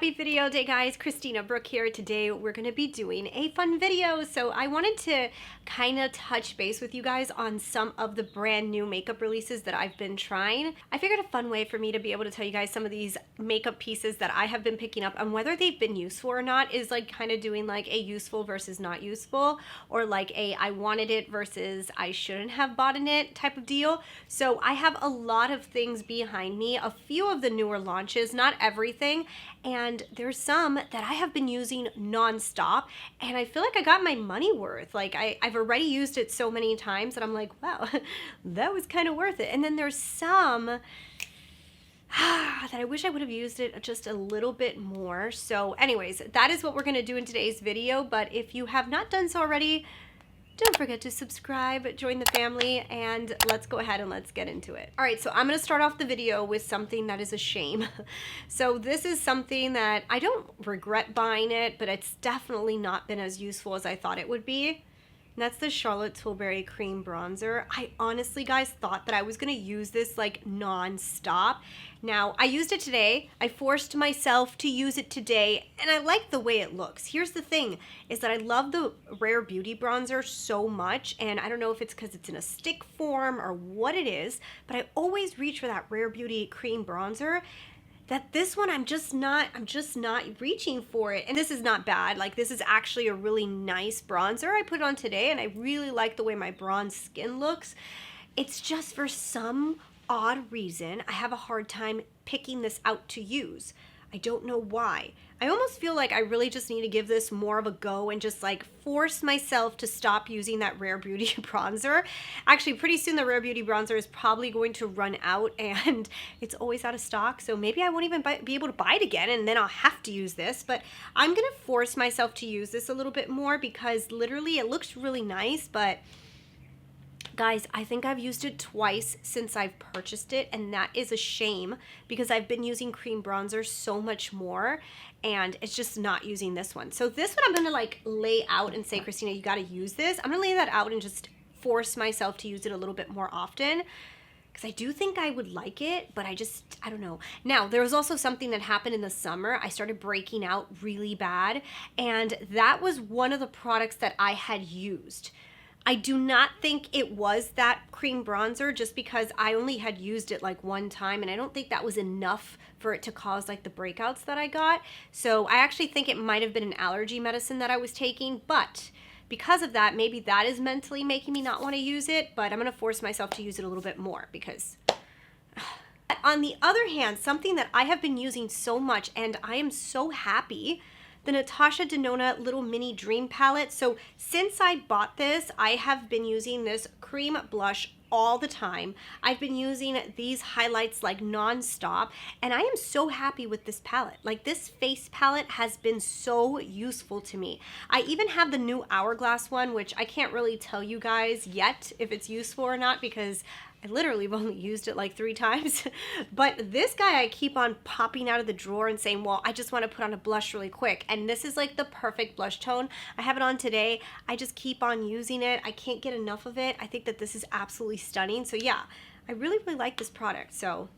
Happy video day, guys. Christina, Brooke here. Today we're going to be doing a fun video. So I wanted to kind of touch base with you guys on some of the brand new makeup releases that I've been trying. I figured a fun way for me to be able to tell you guys some of these makeup pieces that I have been picking up and whether they've been useful or not is like kind of doing like a useful versus not useful, or like a I wanted it versus I shouldn't have bought it type of deal. So I have a lot of things behind me, a few of the newer launches, not everything. And there's some that I have been using non-stop and I feel like I got my money worth. Like I've already used it so many times that I'm like, wow, that was kind of worth it. And then there's some that I wish I would have used it just a little bit more. So anyways, that is what we're going to do in today's video. But if you have not done so already, don't forget to subscribe, join the family, and let's go ahead and let's get into it. All right, so I'm gonna start off the video with something that is a shame. So this is something that I don't regret buying it, but it's definitely not been as useful as I thought it would be. And that's the Charlotte Tilbury Cream Bronzer. I honestly, guys, thought that I was gonna use this like non-stop. Now, I used it today. I forced myself to use it today, and I like the way it looks. Here's the thing, is that I love the Rare Beauty bronzer so much, and I don't know if it's because it's in a stick form or what it is, but I always reach for that Rare Beauty cream bronzer. That this one, I'm just not reaching for it. And this is not bad. Like, this is actually a really nice bronzer I put on today, and I really like the way my bronze skin looks. It's just for some odd reason, I have a hard time picking this out to use. I don't know why. I almost feel like I really just need to give this more of a go and just like force myself to stop using that Rare Beauty bronzer. Actually, pretty soon the Rare Beauty bronzer is probably going to run out and it's always out of stock. So maybe I won't even be able to buy it again and then I'll have to use this. But I'm going to force myself to use this a little bit more because literally it looks really nice, but guys, I think I've used it twice since I've purchased it, and that is a shame because I've been using cream bronzer so much more, and it's just not using this one. So this one I'm going to like lay out and say, Christina, you got to use this. I'm going to lay that out and just force myself to use it a little bit more often because I do think I would like it, but I don't know. Now, there was also something that happened in the summer. I started breaking out really bad, and that was one of the products that I had used. I do not think it was that cream bronzer just because I only had used it like one time and I don't think that was enough for it to cause like the breakouts that I got. So I actually think it might have been an allergy medicine that I was taking, but because of that, maybe that is mentally making me not want to use it, but I'm going to force myself to use it a little bit more because on the other hand, something that I have been using so much and I am so happy, the Natasha Denona Little Mini Dream Palette. So since I bought this, I have been using this cream blush all the time. I've been using these highlights like non-stop, and I am so happy with this palette. Like, this face palette has been so useful to me. I even have the new Hourglass one, which I can't really tell you guys yet if it's useful or not because I literally have only used it like 3 times. But this guy I keep on popping out of the drawer and saying, well, I just want to put on a blush really quick. And this is like the perfect blush tone. I have it on today. I just keep on using it. I can't get enough of it. I think that this is absolutely stunning. So yeah, I really, really like this product. So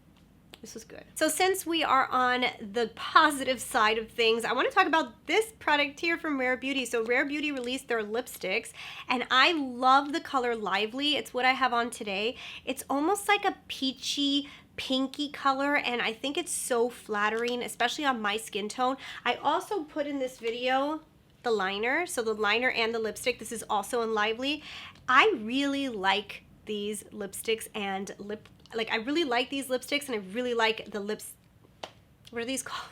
this was good. So since we are on the positive side of things, I want to talk about this product here from Rare Beauty. So Rare Beauty released their lipsticks, and I love the color Lively. It's what I have on today. It's almost like a peachy, pinky color, and I think it's so flattering, especially on my skin tone. I also put in this video the liner, so the liner and the lipstick. This is also in Lively. I really like these lipsticks and I really like these lipsticks, and I really like the lips. What are these called?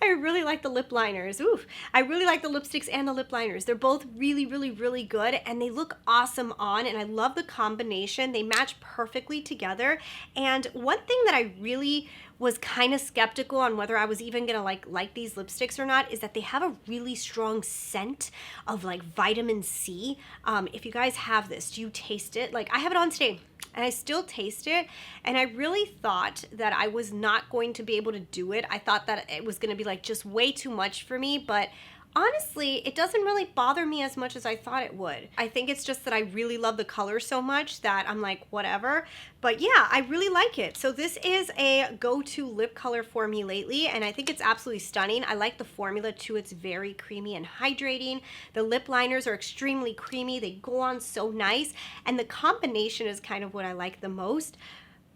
I really like the lip liners. Ooh, I really like the lipsticks and the lip liners. They're both really, really, really good, and they look awesome on, and I love the combination. They match perfectly together. And one thing that I really was kind of skeptical on whether I was even gonna like these lipsticks or not is that they have a really strong scent of like vitamin C. If you guys have this, do you taste it? Like, I have it on today and I still taste it, and I really thought that I was not going to be able to do it. I thought that it was gonna be like just way too much for me, but Honestly, it doesn't really bother me as much as I thought it would. I think it's just that I really love the color so much that I'm like, whatever. But yeah, I really like it. So this is a go-to lip color for me lately, and I think it's absolutely stunning. I like the formula too. It's very creamy and hydrating. The lip liners are extremely creamy. They go on so nice, and the combination is kind of what I like the most.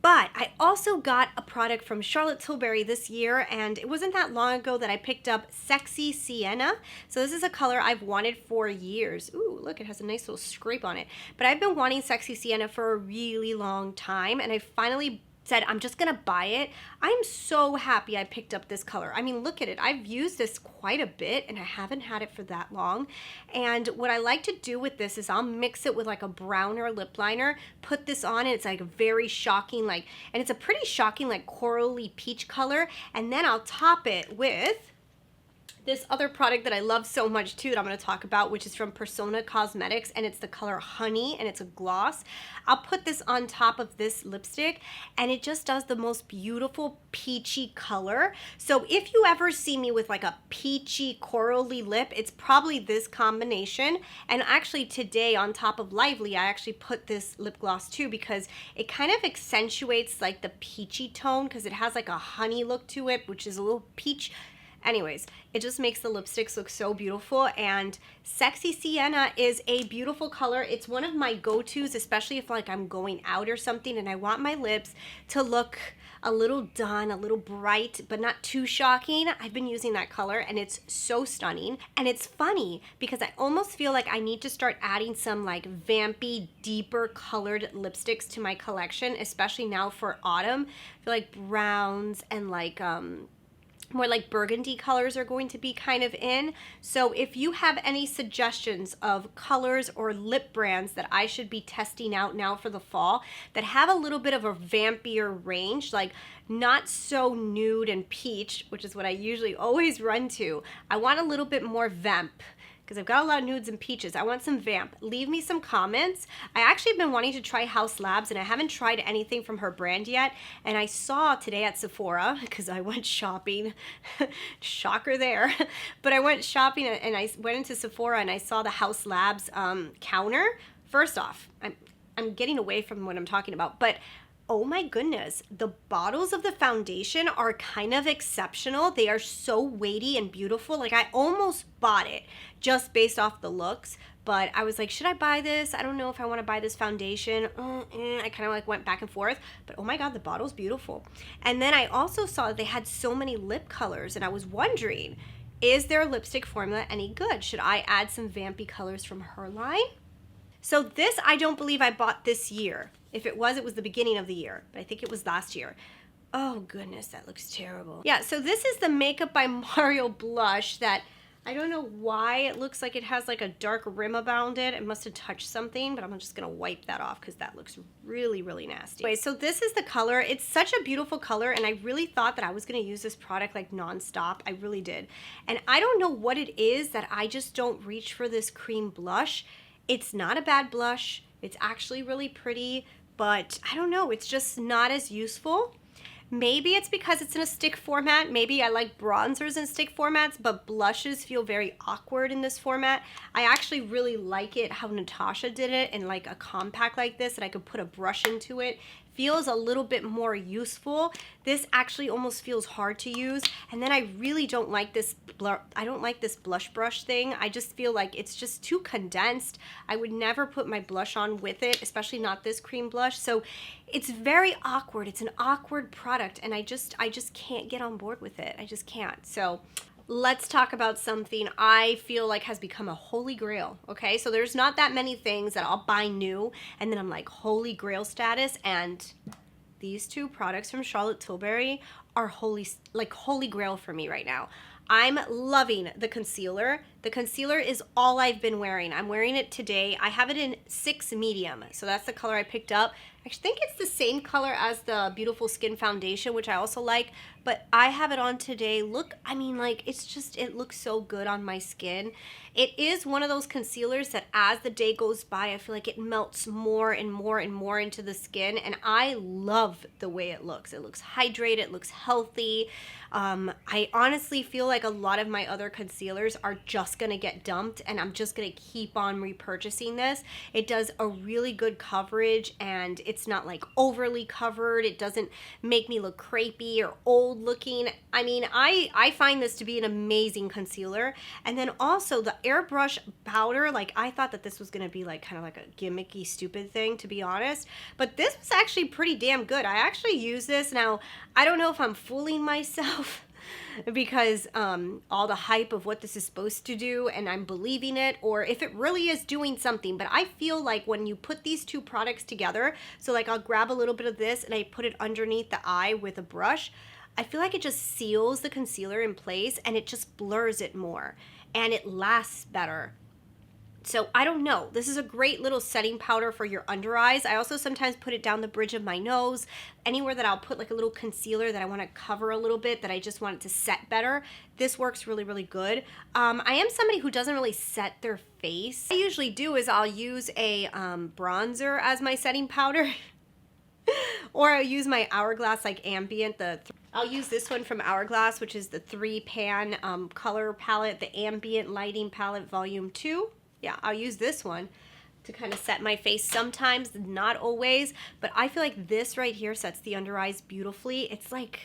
But I also got a product from Charlotte Tilbury this year, and it wasn't that long ago that I picked up Sexy Sienna. So this is a color I've wanted for years. Ooh, look, it has a nice little scrape on it. But I've been wanting Sexy Sienna for a really long time, and I finally said I'm just gonna buy it. I'm so happy I picked up this color. I mean, look at it. I've used this quite a bit and I haven't had it for that long. And what I like to do with this is I'll mix it with like a browner lip liner, put this on, and it's like a very shocking, like, and it's a pretty shocking, like corally peach color. And then I'll top it with this other product that I love so much too that I'm going to talk about, which is from Persona Cosmetics, and it's the color Honey, and it's a gloss. I'll put this on top of this lipstick, and it just does the most beautiful peachy color. So if you ever see me with like a peachy corally lip, it's probably this combination. And actually today on top of Lively, I actually put this lip gloss too because it kind of accentuates like the peachy tone because it has like a honey look to it, which is a little peach. Anyways, it just makes the lipsticks look so beautiful, and Sexy Sienna is a beautiful color. It's one of my go-tos, especially if like I'm going out or something and I want my lips to look a little done, a little bright, but not too shocking. I've been using that color and it's so stunning. And it's funny because I almost feel like I need to start adding some like vampy, deeper colored lipsticks to my collection, especially now for autumn. I feel like browns and like more like burgundy colors are going to be kind of in. So if you have any suggestions of colors or lip brands that I should be testing out now for the fall that have a little bit of a vampier range, like not so nude and peach, which is what I usually always run to. I want a little bit more vamp, because I've got a lot of nudes and peaches. I want some vamp. Leave me some comments. I actually have been wanting to try Haus Labs, and I haven't tried anything from her brand yet. And I saw today at Sephora, because I went shopping. Shocker there. But I went shopping, and I went into Sephora, and I saw the Haus Labs counter. First off, I'm getting away from what I'm talking about, but oh my goodness, the bottles of the foundation are kind of exceptional. They are so weighty and beautiful. Like I almost bought it just based off the looks, but I was like, should I buy this? I don't know if I want to buy this foundation. I kind of like went back and forth, but oh my God, the bottle's beautiful. And then I also saw that they had so many lip colors, and I was wondering, is their lipstick formula any good? Should I add some vampy colors from her line? So this, I don't believe I bought this year. If it was the beginning of the year, but I think it was last year. Oh goodness, that looks terrible. Yeah, so this is the Makeup by Mario blush that I don't know why it looks like it has like a dark rim around it. It must have touched something, but I'm just gonna wipe that off because that looks really, really nasty. Anyway, so this is the color. It's such a beautiful color, and I really thought that I was gonna use this product like nonstop. I really did. And I don't know what it is that I just don't reach for this cream blush. It's not a bad blush. It's actually really pretty, but I don't know, it's just not as useful. Maybe it's because it's in a stick format. Maybe I like bronzers in stick formats, but blushes feel very awkward in this format. I actually really like it how Natasha did it in like a compact like this, and I could put a brush into it. Feels a little bit more useful. This actually almost feels hard to use. And then I really don't like this blush brush thing. I just feel like it's just too condensed. I would never put my blush on with it, especially not this cream blush. So it's very awkward. It's an awkward product, and I just can't get on board with it. I just can't. So let's talk about something I feel like has become a holy grail, okay? So there's not that many things that I'll buy new and then I'm like holy grail status, and these two products from Charlotte Tilbury are holy grail for me right now. I'm loving the concealer. The concealer is all I've been wearing. I'm wearing it today. I have it in 6 medium, so that's the color I picked up. I think it's the same color as the Beautiful Skin Foundation, which I also like, but I have it on today. Look, I mean, like, it's just, it looks so good on my skin. It is one of those concealers that as the day goes by, I feel like it melts more and more and more into the skin, and I love the way it looks. It looks hydrated, it looks healthy. I honestly feel like a lot of my other concealers are just gonna get dumped, and I'm just gonna keep on repurchasing this. It does a really good coverage, and it's not like overly covered. It doesn't make me look crepey or old looking. I mean, I find this to be an amazing concealer. And then also the airbrush powder, like I thought that this was gonna be like kind of like a gimmicky stupid thing, to be honest, but this was actually pretty damn good. I actually use this. Now I don't know if I'm fooling myself because all the hype of what this is supposed to do and I'm believing it, or if it really is doing something. But I feel like when you put these two products together, so like I'll grab a little bit of this and I put it underneath the eye with a brush, I feel like it just seals the concealer in place and it just blurs it more and it lasts better. So I don't know. This is a great little setting powder for your under eyes. I also sometimes put it down the bridge of my nose, anywhere that I'll put like a little concealer that I want to cover a little bit, that I just want it to set better. This works really, really good. I am somebody who doesn't really set their face. What I usually do is I'll use a bronzer as my setting powder. Or I'll use my Hourglass like ambient, I'll use this one from Hourglass, which is the 3-pan color palette, the ambient lighting palette volume 2. Yeah, I'll use this one to kind of set my face sometimes, not always, but I feel like this right here sets the under eyes beautifully. It's like,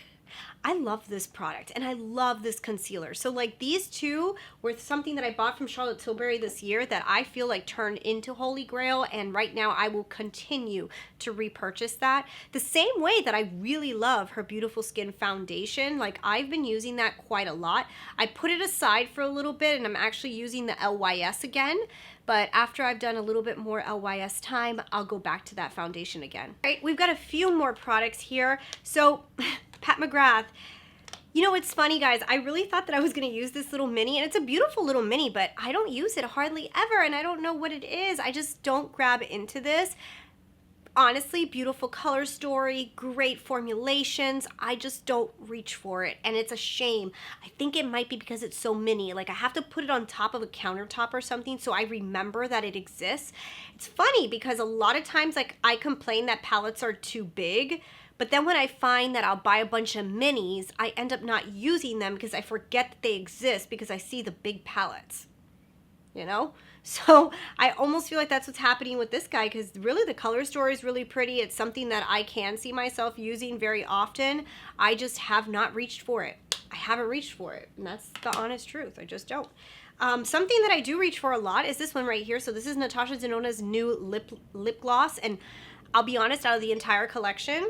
I love this product and I love this concealer. So like these two were something that I bought from Charlotte Tilbury this year that I feel like turned into Holy Grail, and right now I will continue to repurchase that. The same way that I really love her Beautiful Skin Foundation. Like I've been using that quite a lot. I put it aside for a little bit and I'm actually using the LYS again. But after I've done a little bit more LYS time, I'll go back to that foundation again. All right, we've got a few more products here. So Pat McGrath, you know, it's funny guys, I really thought that I was gonna use this little mini, and it's a beautiful little mini, but I don't use it hardly ever, and I don't know what it is. I just don't grab into this. Honestly, beautiful color story, great formulations. I just don't reach for it, and it's a shame. I think it might be because it's so mini. Like I have to put it on top of a countertop or something so I remember that it exists. It's funny because a lot of times like I complain that palettes are too big, but then when I find that I'll buy a bunch of minis, I end up not using them because I forget that they exist because I see the big palettes, you know? So I almost feel like that's what's happening with this guy, because really the color story is really pretty. It's something that I can see myself using very often. I just have not reached for it. I haven't reached for it, and that's the honest truth. I just don't. Something that I do reach for a lot is this one right here. So this is Natasha Denona's new lip gloss, and I'll be honest, out of the entire collection,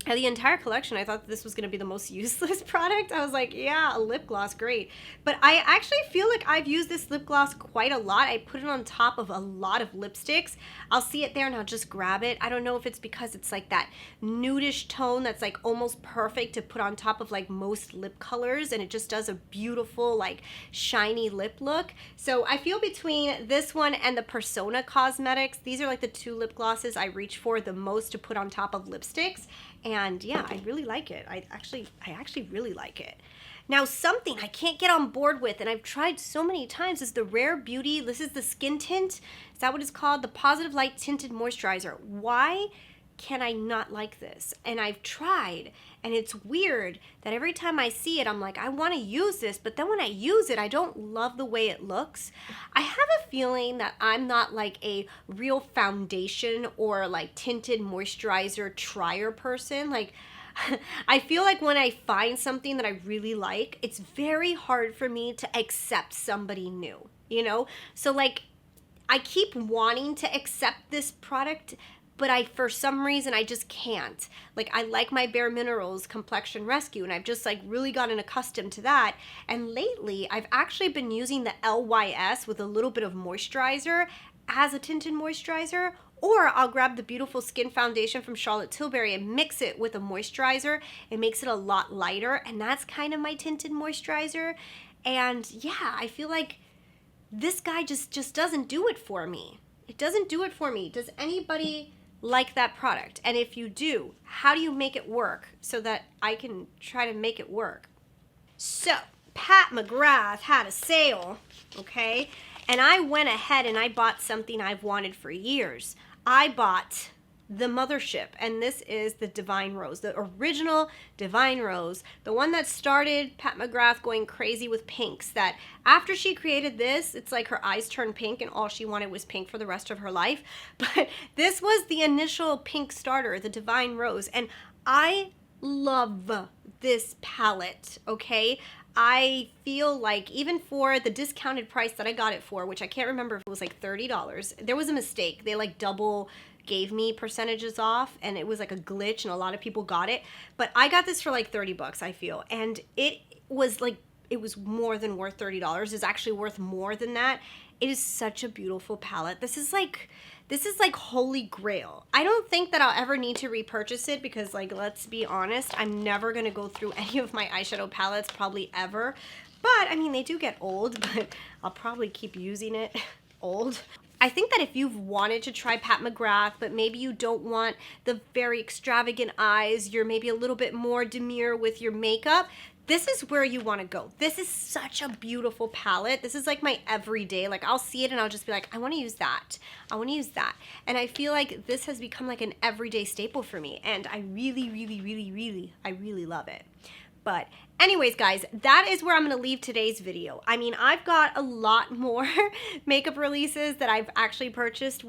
I thought this was going to be the most useless product. I was like, yeah, a lip gloss, great. But I actually feel like I've used this lip gloss quite a lot. I put it on top of a lot of lipsticks. I'll see it there and I'll just grab it. I don't know if it's because it's like that nudish tone that's like almost perfect to put on top of like most lip colors, and it just does a beautiful like shiny lip look. So I feel between this one and the Persona Cosmetics, these are like the two lip glosses I reach for the most to put on top of lipsticks. And yeah, I really like it. I actually really like it. Now, something I can't get on board with, and I've tried so many times, is the Rare Beauty. This is the skin tint. Is that what it's called? The Positive Light Tinted Moisturizer. Why can I not like this? And I've tried, and it's weird that every time I see it, I'm like, I want to use this, but then when I use it, I don't love the way it looks. I have a feeling that I'm not like a real foundation or like tinted moisturizer trier person. Like, I feel like when I find something that I really like, it's very hard for me to accept somebody new, you know? So like, I keep wanting to accept this product, but for some reason, I just can't. Like, I like my Bare Minerals Complexion Rescue, and I've just like really gotten accustomed to that. And lately, I've actually been using the LYS with a little bit of moisturizer as a tinted moisturizer, or I'll grab the Beautiful Skin Foundation from Charlotte Tilbury and mix it with a moisturizer. It makes it a lot lighter, and that's kind of my tinted moisturizer. And yeah, I feel like this guy just doesn't do it for me. It doesn't do it for me. Does anybody like that product? And if you do, how do you make it work so that I can try to make it work? So, Pat McGrath had a sale, okay? And I went ahead and I bought something I've wanted for years. I bought the mothership, and this is the Divine Rose, the original Divine Rose, the one that started Pat McGrath going crazy with pinks, that after she created this, it's like her eyes turned pink and all she wanted was pink for the rest of her life. But this was the initial pink starter, the Divine Rose, and I love this palette, okay? I feel like even for the discounted price that I got it for, which I can't remember if it was like $30, there was a mistake. They like double gave me percentages off, and it was like a glitch and a lot of people got it. But I got this for like 30 bucks, I feel. And it was like, it was more than worth $30. It's actually worth more than that. It is such a beautiful palette. This is like holy grail. I don't think that I'll ever need to repurchase it because, like, let's be honest, I'm never gonna go through any of my eyeshadow palettes, probably ever. But I mean, they do get old, but I'll probably keep using it old. I think that if you've wanted to try Pat McGrath, but maybe you don't want the very extravagant eyes, you're maybe a little bit more demure with your makeup, this is where you want to go. This is such a beautiful palette. This is like my everyday, like I'll see it and I'll just be like, I want to use that. I want to use that. And I feel like this has become like an everyday staple for me. And I really, really, really, really, I really love it. But anyways, guys, that is where I'm going to leave today's video. I mean, I've got a lot more makeup releases that I've actually purchased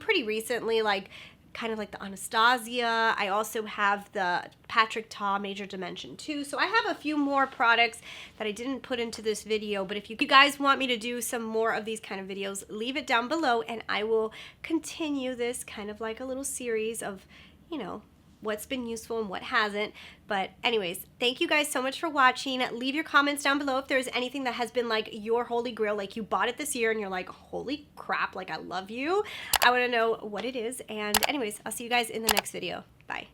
pretty recently, like kind of like the Anastasia. I also have the Patrick Ta Major Dimension 2. So I have a few more products that I didn't put into this video, but if you guys want me to do some more of these kind of videos, leave it down below and I will continue this kind of like a little series of, you know, what's been useful and what hasn't. But anyways, thank you guys so much for watching. Leave your comments down below if there's anything that has been like your holy grail, like you bought it this year and you're like, holy crap, like I love you. I want to know what it is. And anyways, I'll see you guys in the next video. Bye.